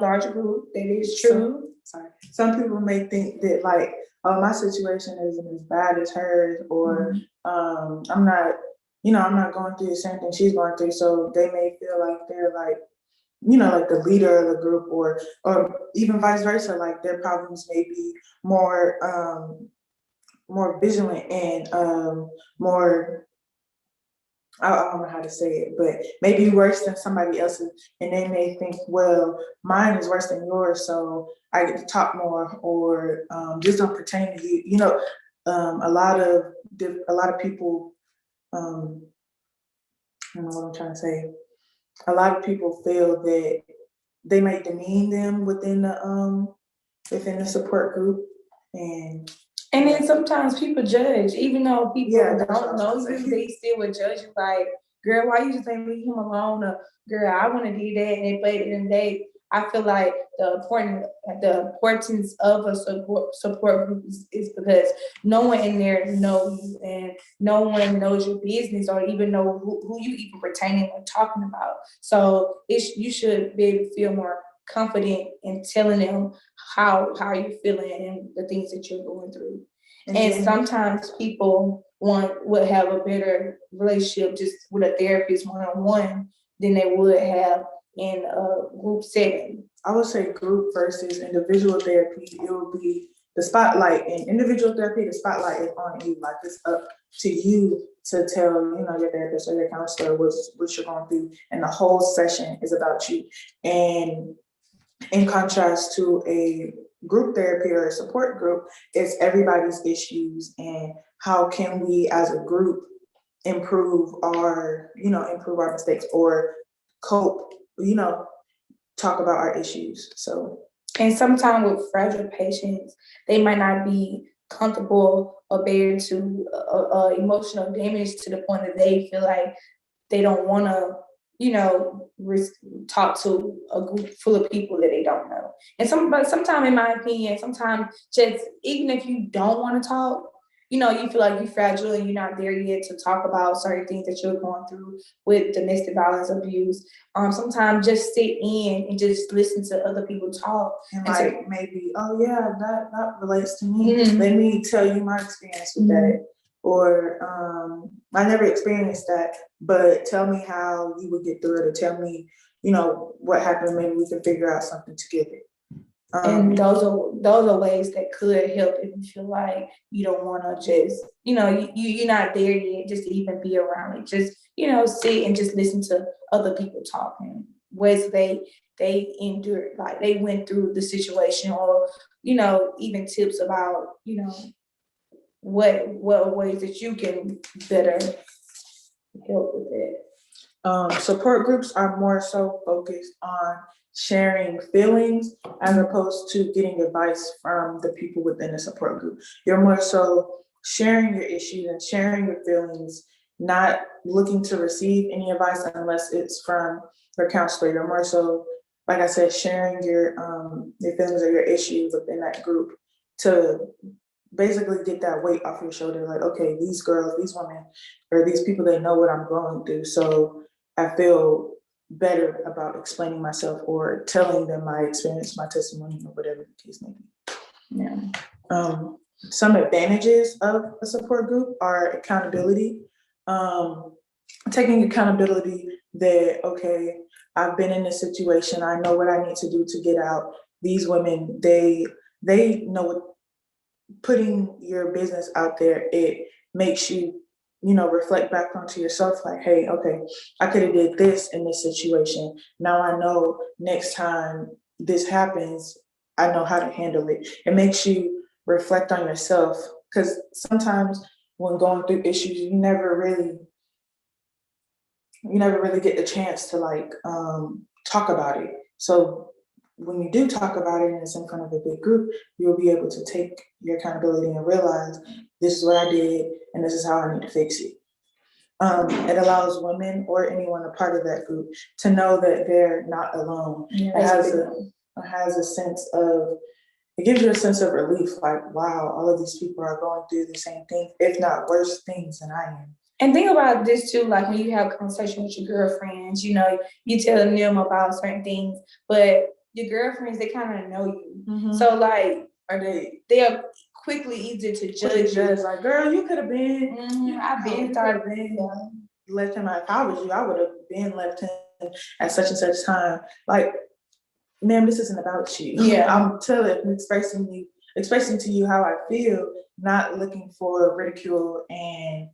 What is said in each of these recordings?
larger group. That is true. Some people may think that like, oh, my situation isn't as bad as hers, or I'm not, I'm not going through the same thing she's going through. So they may feel like they're like, like the leader of the group, or even vice versa. Like their problems may be more vigilant and more. I don't know how to say it, but maybe worse than somebody else's, and they may think, well, mine is worse than yours, so I get to talk more, or just don't pertain to you. A lot of people. I don't know what I'm trying to say. A lot of people feel that they might demean them within the support group, and then sometimes people judge, even though people don't know you, they still would judge you. Like, girl, why you just ain't leave him alone? Or, girl, I want to do that. And but in the day, I feel like the importance of a support group is because no one in there knows you, and no one knows your business, or even know who you even pertaining or talking about. So you should be able to feel more confident in telling them how you're feeling and the things that you're going through. And sometimes people would have a better relationship just with a therapist one-on-one than they would have in a group setting. I would say group versus individual therapy. It would be the spotlight. In individual therapy, the spotlight is on you. Like, it's up to you to tell, your therapist or your counselor what you're going through, and the whole session is about you. And in contrast to a group therapy or a support group, it's everybody's issues, and how can we as a group improve our mistakes, or cope, talk about our issues. So, and sometimes with fragile patients, they might not be comfortable or bear to emotional damage to the point that they feel like they don't want to talk to a group full of people that they don't know. And sometimes, in my opinion, sometimes just even if you don't want to talk, you feel like you're fragile and you're not there yet to talk about certain things that you're going through with domestic violence, abuse. Sometimes just sit in and just listen to other people talk. And like, maybe, oh yeah, that relates to me. Mm-hmm. Let me tell you my experience with that. Or I never experienced that, but tell me how you would get through it, or tell me, what happened. Maybe we can figure out something together. And those are ways that could help if you feel like you don't want to just, you're not there yet just to even be around it. Just, sit and just listen to other people talking, ways they endured, like they went through the situation, or, even tips about, what ways that you can better help with it. Support groups are more so focused on sharing feelings as opposed to getting advice from the people within the support group. You're more so sharing your issues and sharing your feelings, not looking to receive any advice unless it's from your counselor. You're more so, like I said, sharing your feelings or your issues within that group to basically get that weight off your shoulder. Like, okay, these girls, these women, or these people, they know what I'm going through. So I feel better about explaining myself or telling them my experience, my testimony, or whatever the case may be. Yeah. Some advantages of a support group are accountability. Taking accountability that, okay, I've been in this situation. I know what I need to do to get out. These women, they know what, putting your business out there, it makes you, reflect back onto yourself, like, hey, okay, I could have did this in this situation. Now I know next time this happens, I know how to handle it. It makes you reflect on yourself, because sometimes when going through issues, you never really get the chance to talk about it. So when you do talk about it and it's in front of a big group, you'll be able to take your accountability and realize, this is what I did and this is how I need to fix it. It allows women or anyone a part of that group to know that they're not alone. Yeah, it has a sense of, it gives you a sense of relief, like, wow, all of these people are going through the same thing, if not worse things than I am. And think about this too, like when you have a conversation with your girlfriends, you telling them about certain things, but your girlfriends, they kind of know you. Mm-hmm. So like, they're quickly easy to judge you. Like, girl, you could have been. I've been started left him out. If I was you, I would have been left him at such and such time. Like, ma'am, this isn't about you. Yeah. I'm expressing to you how I feel, not looking for ridicule, and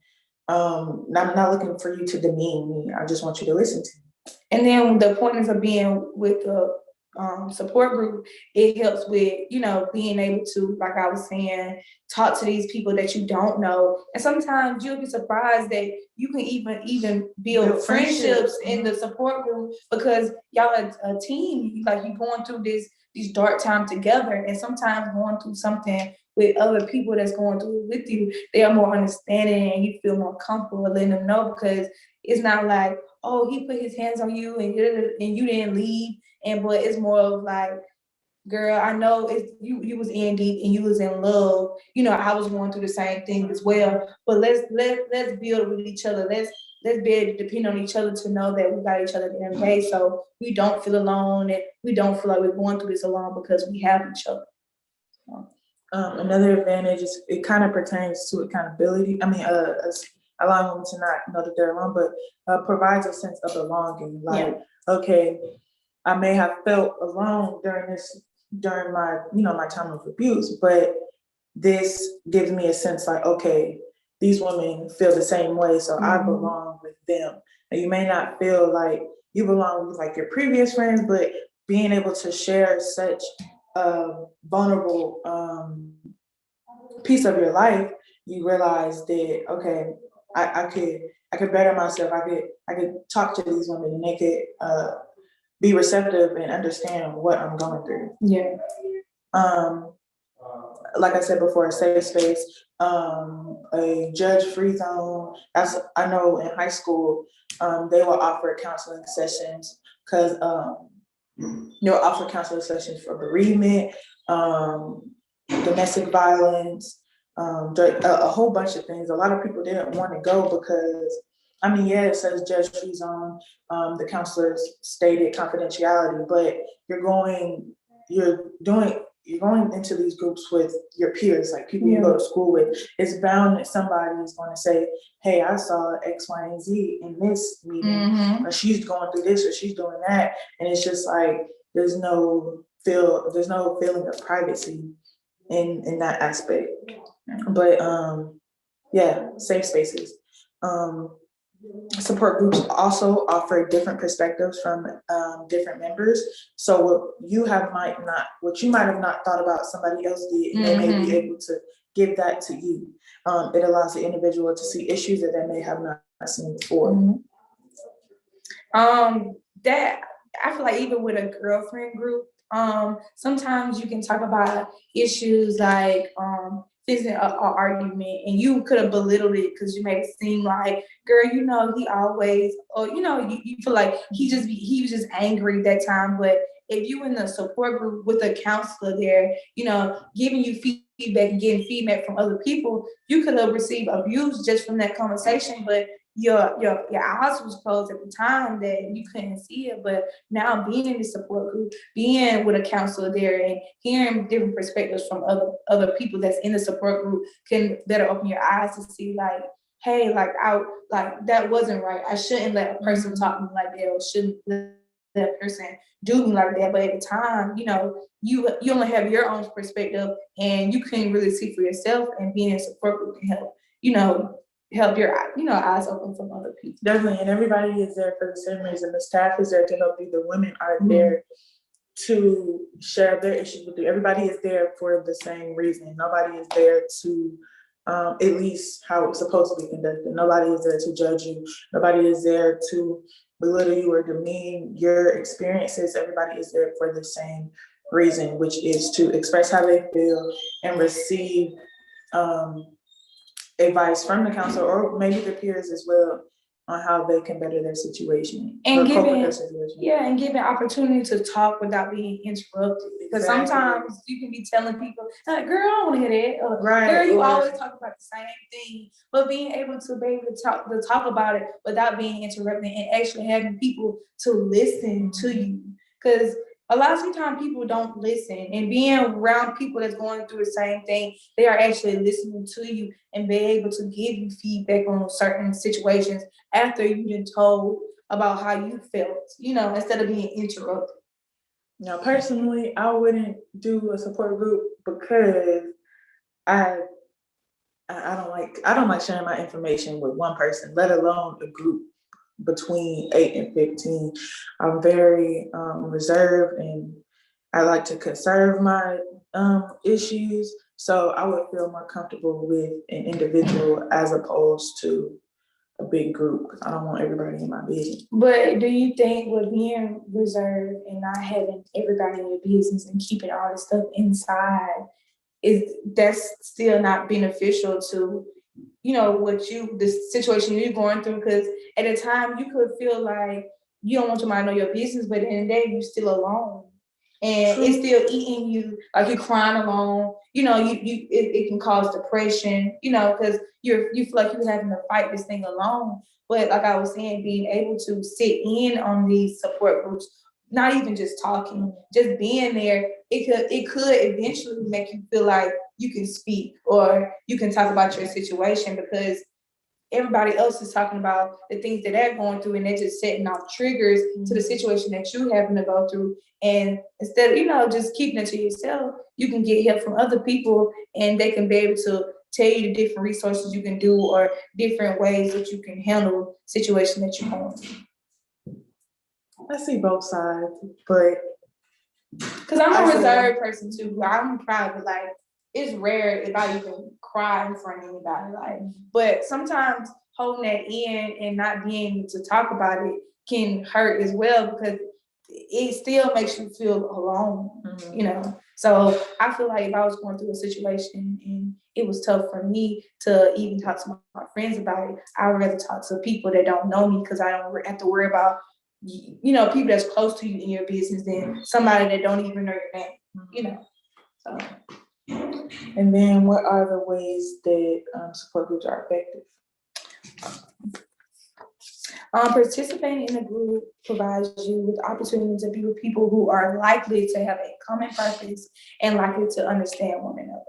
I'm not looking for you to demean me. I just want you to listen to me. And then the importance of being with the support group, it helps with, being able to, like I was saying, talk to these people that you don't know. And sometimes you'll be surprised that you can even build friendships in the support group, because y'all are a team. Like, you're going through these dark times together, and sometimes going through something with other people that's going through it with you, they are more understanding and you feel more comfortable letting them know, because it's not like, oh, he put his hands on you and you didn't leave. But it's more of like, girl, I know you was in deep and you was in love. I was going through the same thing as well. But let's build with each other. Let's be able to depend on each other to know that we got each other at the end of the day, so we don't feel alone and we don't feel like we're going through this alone, because we have each other. Another advantage is it kind of pertains to accountability. Allowing them to not know that they're alone, but provides a sense of belonging. Like, okay, I may have felt alone during my time of abuse, but this gives me a sense like, okay, these women feel the same way, so I belong with them. And you may not feel like you belong with like your previous friends, but being able to share such a vulnerable piece of your life, you realize that, okay, I could better myself. I could talk to these women and they could be receptive and understand what I'm going through. Yeah. Like I said before, a safe space, a judge-free zone. As I know in high school, they will offer counseling sessions because they'll offer counseling sessions for bereavement, domestic violence, a whole bunch of things. A lot of people didn't want to go because, it says judge-free zone. The counselors stated confidentiality, but you're going into these groups with your peers, like people you go to school with. It's bound that somebody is going to say, hey, I saw X, Y, and Z in this meeting, or she's going through this, or she's doing that. And it's just like, there's no feeling of privacy in that aspect. But safe spaces. Support groups also offer different perspectives from different members. So what you might have not thought about, somebody else did, and they may be able to give that to you. It allows the individual to see issues that they may have not seen before. That I feel like even with a girlfriend group, sometimes you can talk about issues like fixing an argument, and you could have belittled it because you made it seem like, girl, he always, or you feel like he was just angry that time. But if you in the support group with a counselor there, giving you feedback and getting feedback from other people, you could have received abuse just from that conversation, but your eyes was closed at the time that you couldn't see it. But now being in the support group, being with a counselor there, and hearing different perspectives from other people that's in the support group can better open your eyes to see like, hey, that wasn't right. I shouldn't let a person talk to me like that, or shouldn't let that person do me like that. But at the time, you only have your own perspective, and you couldn't really see for yourself. And being in a support group can help, help your eyes open from other people. Definitely, and everybody is there for the same reason. The staff is there to help you. The women are there to share their issues with you. Everybody is there for the same reason. Nobody is there to, at least how it's supposed to be conducted. Nobody is there to judge you. Nobody is there to belittle you or demean your experiences. Everybody is there for the same reason, which is to express how they feel and receive advice from the counselor, or maybe the peers as well, on how they can better their situation and giving opportunity to talk without being interrupted. Because sometimes you can be telling people, like, girl, I don't want to hear that. Or, girl, you always talk about the same thing. But being able to be able to talk about it without being interrupted, and actually having people to listen to you. Because a lot of times people don't listen, and being around people that's going through the same thing, they are actually listening to you and be able to give you feedback on certain situations after you've been told about how you felt, instead of being interrupted. Now, personally, I wouldn't do a support group because I I don't like sharing my information with one person, let alone a group between 8 and 15. I'm very reserved, and I like to conserve my issues. So I would feel more comfortable with an individual as opposed to a big group, because I don't want everybody in my business. But do you think with being reserved and not having everybody in your business and keeping all this stuff inside, that's still not beneficial to the situation you're going through? Because at a time you could feel like you don't want somebody to know your business, but at the end of the day you're still alone, and True. it's still eating you, like you're crying alone. It can cause depression, because you feel like you're having to fight this thing alone. But like I was saying, being able to sit in on these support groups, not even just talking, just being there, it could eventually make you feel like you can speak or you can talk about your situation, because everybody else is talking about the things that they're going through, and they're just setting off triggers to the situation that you happen to go through. And instead of, just keeping it to yourself, you can get help from other people, and they can be able to tell you the different resources you can do or different ways that you can handle situation that you're going through. I see both sides, but because I'm a reserved person too. I'm private. Like, it's rare if I even cry in front of anybody. Like, but sometimes holding that in and not being able to talk about it can hurt as well, because it still makes you feel alone. So I feel like if I was going through a situation and it was tough for me to even talk to my friends about it, I would rather talk to people that don't know me, because I don't have to worry about people that's close to you in your business than somebody that don't even know your name. So. And then what are the ways that support groups are effective? Participating in a group provides you with opportunities to be with people who are likely to have a common purpose and likely to understand one another.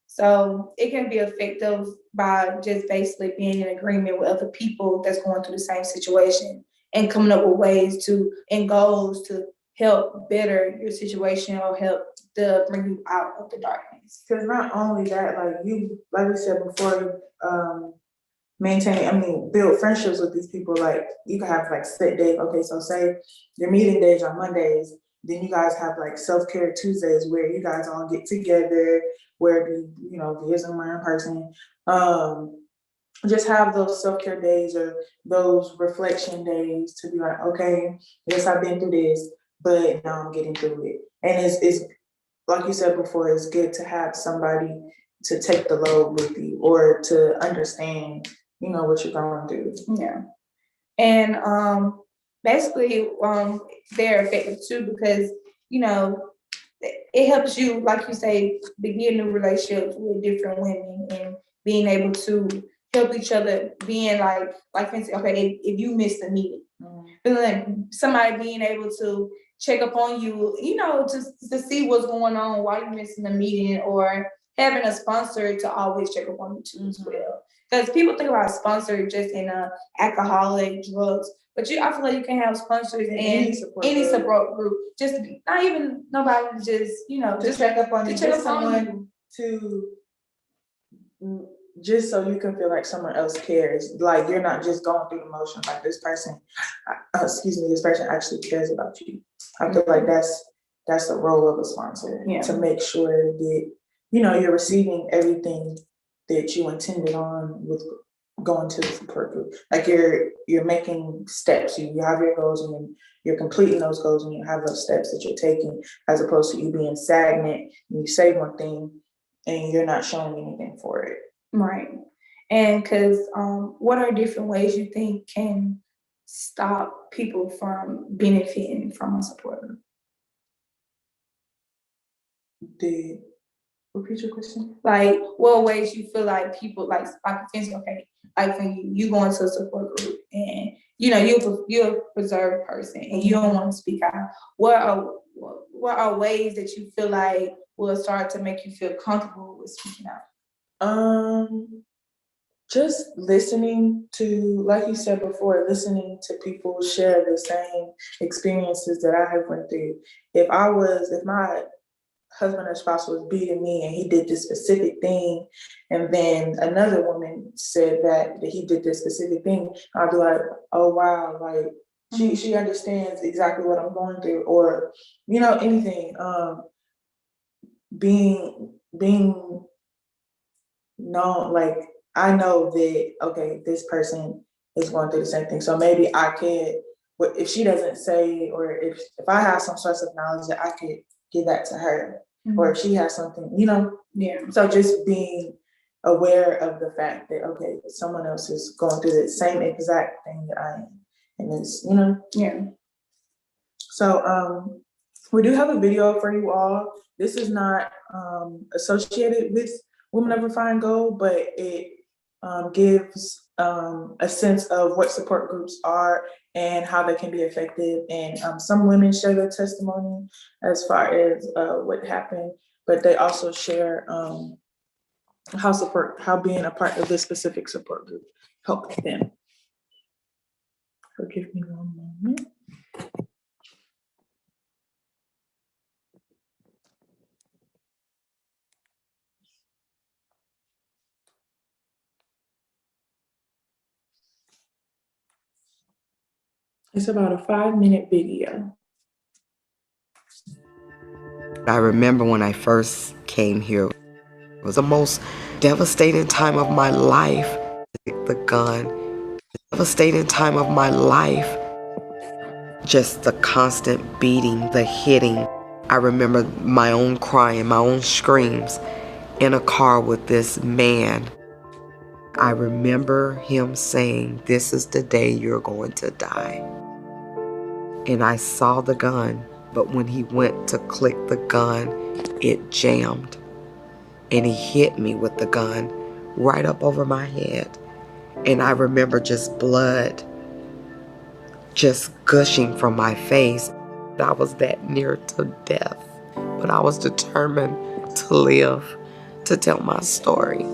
So it can be effective by just basically being in agreement with other people that's going through the same situation and coming up with ways and goals to help better your situation or help to bring you out of the darkness. Because not only that, like we said before, build friendships with these people. Like, you can have set days. Okay, so say your meeting days are Mondays, then you guys have self-care Tuesdays where you guys all get together, where be somewhere in person. Just have those self-care days or those reflection days to be like, okay, yes, I've been through this, but now I'm getting through it. And it's like you said before, it's good to have somebody to take the load with you or to understand, what you're going through. Yeah. And basically, they're effective too, because, it helps you, like you say, begin new relationships with different women and being able to help each other, being like for instance, okay, if you missed a meeting, somebody being able to check up on you, to see what's going on while you're missing a meeting, or having a sponsor to always check up on you too as well. Because people think about sponsor just in alcoholic, drugs, but I feel like you can have sponsors in any support group. Just not even nobody, just to check up on you, just someone to just so you can feel like someone else cares. Like, you're not just going through the motion. Like, this person actually cares about you. I feel like that's the role of a sponsor, to make sure that you're receiving everything that you intended on with going to the support group. Like, you're making steps. You have your goals, and you're completing those goals, and you have those steps that you're taking, as opposed to you being stagnant and you say one thing and you're not showing anything for it. Right. And because what are different ways you think can stop people from benefiting from a support group? Repeat your question. Like, what ways you feel like people like okay, like when you go into a support group and you're a preserved person and you don't want to speak out. What what are ways that you feel like will start to make you feel comfortable with speaking out? Just listening to, like you said before, listening to people share the same experiences that I have went through. If my husband or spouse was beating me and he did this specific thing, and then another woman said that he did this specific thing, I'd be like, oh wow, like she understands exactly what I'm going through, or anything. Being known, like I know that okay, this person is going through the same thing, so maybe I could, if she doesn't say, or if I have some source of knowledge that I could give that to her, or if she has something, so just being aware of the fact that okay, someone else is going through the same exact thing that I am, and it's so we do have a video for you all. This is not associated with Women of Refined Gold, but it gives a sense of what support groups are and how they can be effective. And some women share their testimony as far as what happened, but they also share how being a part of this specific support group helped them. So give me one moment. It's about a 5-minute video. I remember when I first came here, it was the most devastating time of my life. The gun, devastating time of my life. Just the constant beating, the hitting. I remember my own crying, my own screams in a car with this man. I remember him saying, "This is the day you're going to die." And I saw the gun, but when he went to click the gun, it jammed. And he hit me with the gun right up over my head. And I remember just blood just gushing from my face. I was that near to death, but I was determined to live, to tell my story.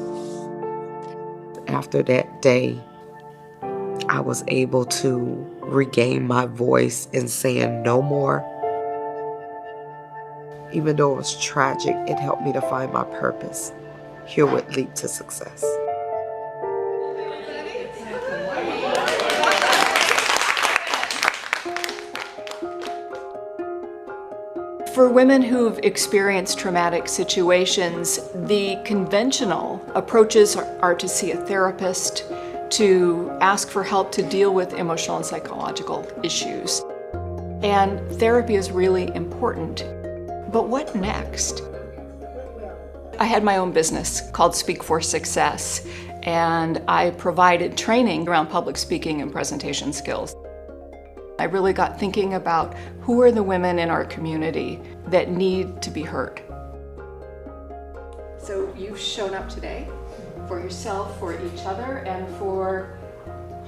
After that day, I was able to regain my voice in saying no more. Even though it was tragic, it helped me to find my purpose. Here would lead to success. For women who've experienced traumatic situations, the conventional approaches are to see a therapist, to ask for help to deal with emotional and psychological issues. And therapy is really important. But what next? I had my own business called Speak for Success, and I provided training around public speaking and presentation skills. I really got thinking about who are the women in our community that need to be heard. So you've shown up today for yourself, for each other, and for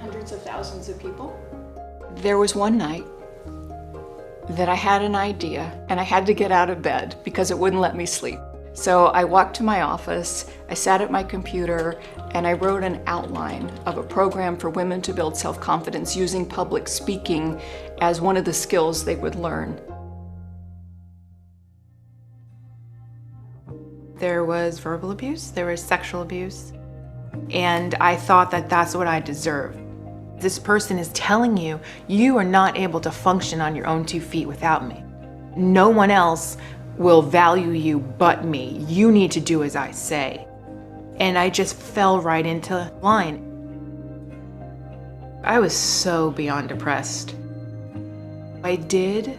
hundreds of thousands of people. There was one night that I had an idea and I had to get out of bed because it wouldn't let me sleep. So I walked to my office, I sat at my computer, and I wrote an outline of a program for women to build self-confidence using public speaking as one of the skills they would learn. There was verbal abuse, there was sexual abuse, and I thought that that's what I deserved. This person is telling you, you are not able to function on your own 2 feet without me. No one else will value you but me. You need to do as I say. And I just fell right into line. I was so beyond depressed. I did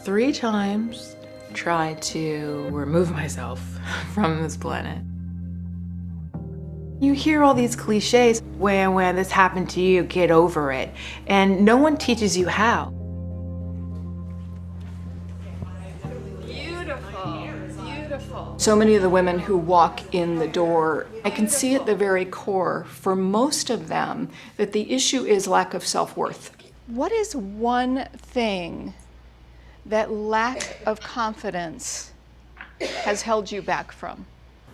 3 times try to remove myself from this planet. You hear all these cliches, when this happened to you, get over it. And no one teaches you how. So many of the women who walk in the door, I can see at the very core, for most of them, that the issue is lack of self-worth. What is one thing that lack of confidence has held you back from?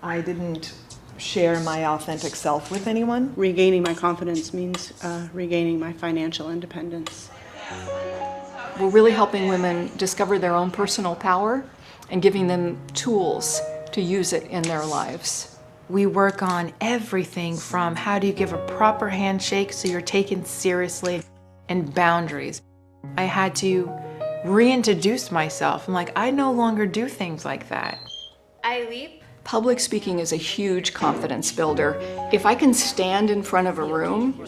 I didn't share my authentic self with anyone. Regaining my confidence means regaining my financial independence. We're really helping women discover their own personal power and giving them tools to use it in their lives. We work on everything from how do you give a proper handshake so you're taken seriously, and boundaries. I had to reintroduce myself. I'm like, I no longer do things like that. I leap. Public speaking is a huge confidence builder. If I can stand in front of a room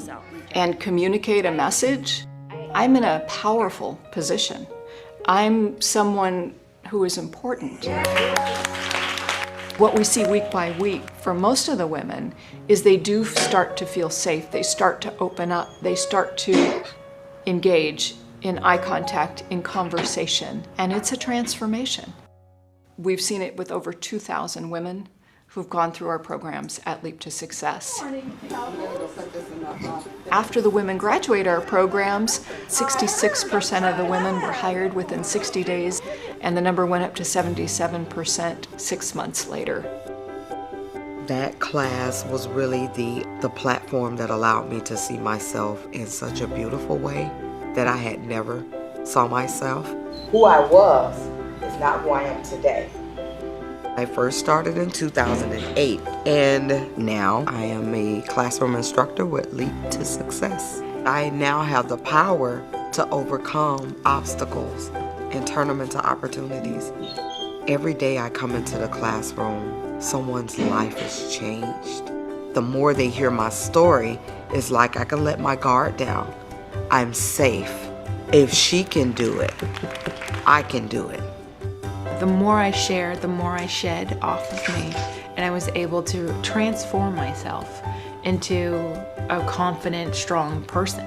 and communicate a message, I'm in a powerful position. I'm someone who is important. What we see week by week for most of the women is they do start to feel safe. They start to open up. They start to engage in eye contact, in conversation, and it's a transformation. We've seen it with over 2,000 women who've gone through our programs at Leap to Success. After the women graduate our programs, 66% of the women were hired within 60 days, and the number went up to 77% 6 months later. That class was really the platform that allowed me to see myself in such a beautiful way that I had never saw myself. Who I was is not who I am today. I first started in 2008, and now I am a classroom instructor with Leap to Success. I now have the power to overcome obstacles and turn them into opportunities. Every day I come into the classroom, someone's life is changed. The more they hear my story, it's like I can let my guard down. I'm safe. If she can do it, I can do it. The more I shared, the more I shed off of me, and I was able to transform myself into a confident, strong person.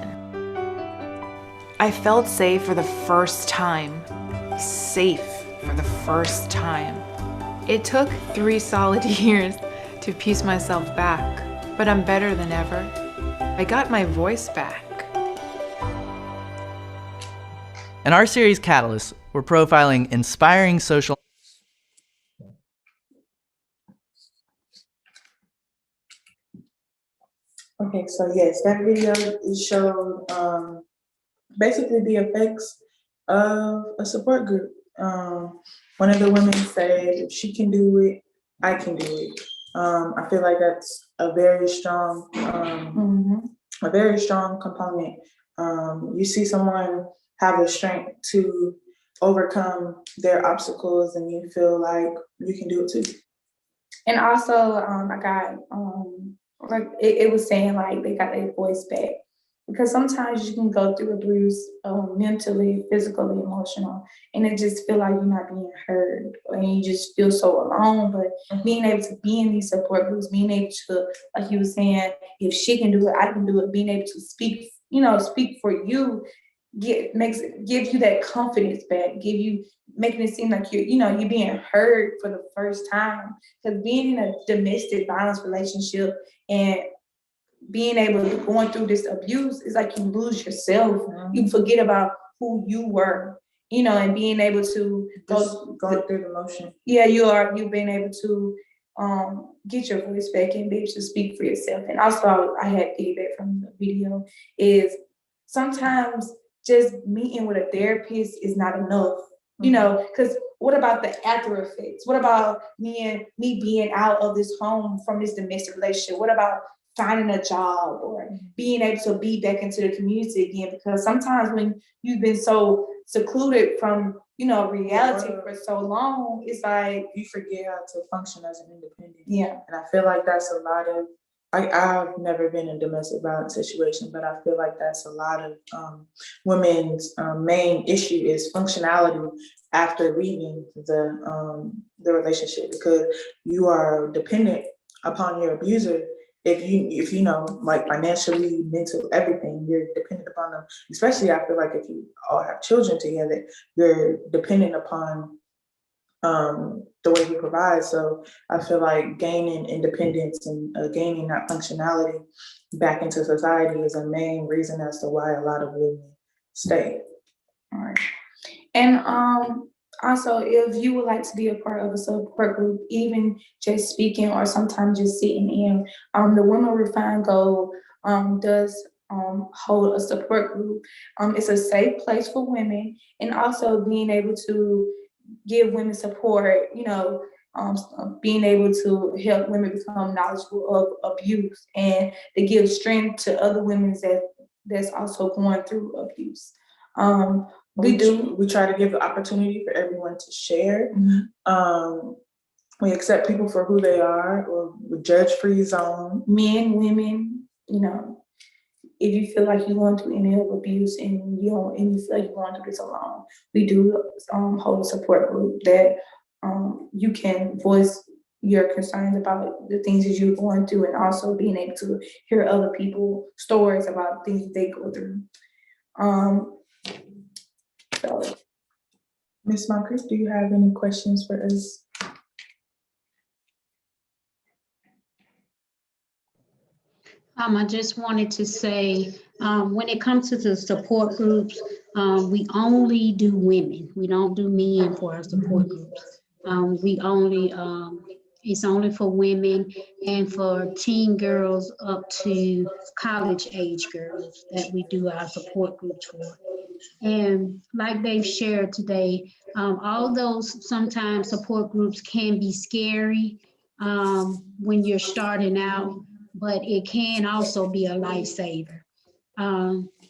I felt safe for the first time. Safe for the first time. It took 3 solid years to piece myself back, but I'm better than ever. I got my voice back. In our series Catalyst, we're profiling inspiring social. Okay, so yes, that video showed basically the effects of a support group. One of the women said, if she can do it, I can do it. I feel like that's a very strong component. You see someone have the strength to overcome their obstacles, and you feel like you can do it too. And also, I got like it was saying like they got their voice back, because sometimes you can go through abuse mentally, physically, emotional, and it just feel like you're not being heard, and you just feel so alone. But being able to be in these support groups, being able to, like you were saying, if she can do it, I can do it. Being able to speak, speak for you, gives you that confidence back, making it seem like you're being heard for the first time. Because being in a domestic violence relationship and being able to going through this abuse is like you lose yourself. You forget about who you were, and being able to going through the motion. Yeah, you've been able to get your voice back and be able to speak for yourself. And also, I had feedback from the video is sometimes just meeting with a therapist is not enough, because what about the after effects? What about me being out of this home from this domestic relationship? What about finding a job or being able to be back into the community again? Because sometimes when you've been so secluded from, reality for so long, it's like you forget how to function as an independent. Yeah. And I feel like that's a lot of, I've never been in a domestic violence situation, but I feel like that's a lot of women's main issue is functionality after leaving the relationship, because you are dependent upon your abuser. If you like financially, mental, everything, you're dependent upon them. Especially I feel like if you all have children together, you're dependent upon the way he provides. So I feel like gaining independence and gaining that functionality back into society is a main reason as to why a lot of women stay. All right. And also, if you would like to be a part of a support group, even just speaking or sometimes just sitting in, the Women Refined Gold does hold a support group. It's a safe place for women, and also being able to give women support, being able to help women become knowledgeable of abuse and to give strength to other women that's also going through abuse. We try to give the opportunity for everyone to share. Mm-hmm. We accept people for who they are, or with judge-free zone. Men, women, if you feel like you're going through any of abuse and you feel like you're going through this alone, we do hold a support group that you can voice your concerns about the things that you're going through, and also being able to hear other people's stories about things that they go through. So, Ms. Moncrief, do you have any questions for us? I just wanted to say, when it comes to the support groups, we only do women. We don't do men for our support groups. It's only for women and for teen girls up to college age girls that we do our support groups for. And like they've shared today, although sometimes support groups can be scary when you're starting out, but it can also be a lifesaver.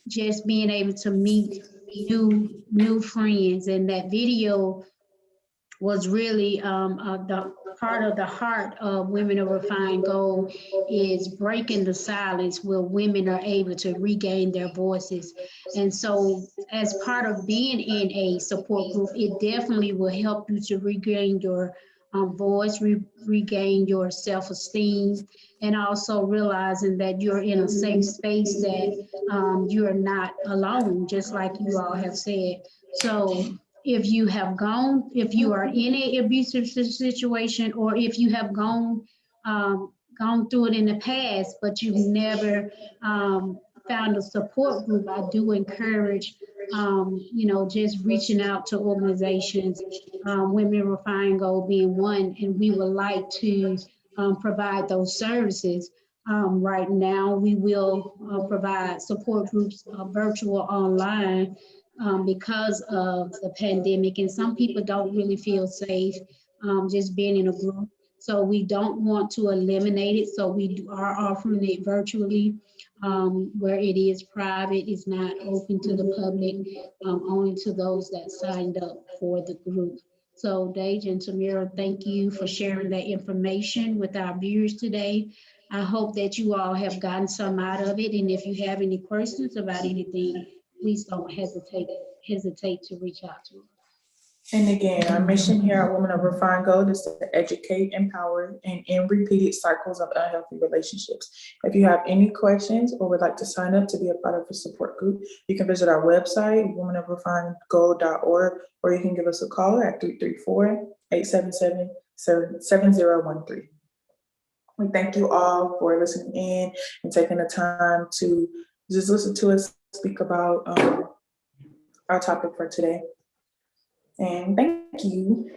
Just being able to meet new friends, and that video was really the part of the heart of Women of Refined Gold is breaking the silence where women are able to regain their voices. And so as part of being in a support group, it definitely will help you to regain your voice, regain your self-esteem, and also realizing that you're in a safe space, that you're not alone, just like you all have said. So if you are in an abusive situation, or if you have gone through it in the past, but you've never found a support group, I do encourage, just reaching out to organizations, Women Refine Gold being one, and we would like to provide those services. Right now, we will provide support groups virtual online because of the pandemic, and some people don't really feel safe just being in a group. So we don't want to eliminate it. So we are offering it virtually, where it is private, it's not open to the public, only to those that signed up for the group. So Dage and Tamira, thank you for sharing that information with our viewers today. I hope that you all have gotten some out of it. And if you have any questions about anything, please don't hesitate to reach out to us. And again, our mission here at Women of Refined Gold is to educate, empower, and end repeated cycles of unhealthy relationships. If you have any questions or would like to sign up to be a part of a support group, you can visit our website, womenofrefinedgold.org, or you can give us a call at 334-877-7013. We thank you all for listening in and taking the time to just listen to us speak about our topic for today. And thank you.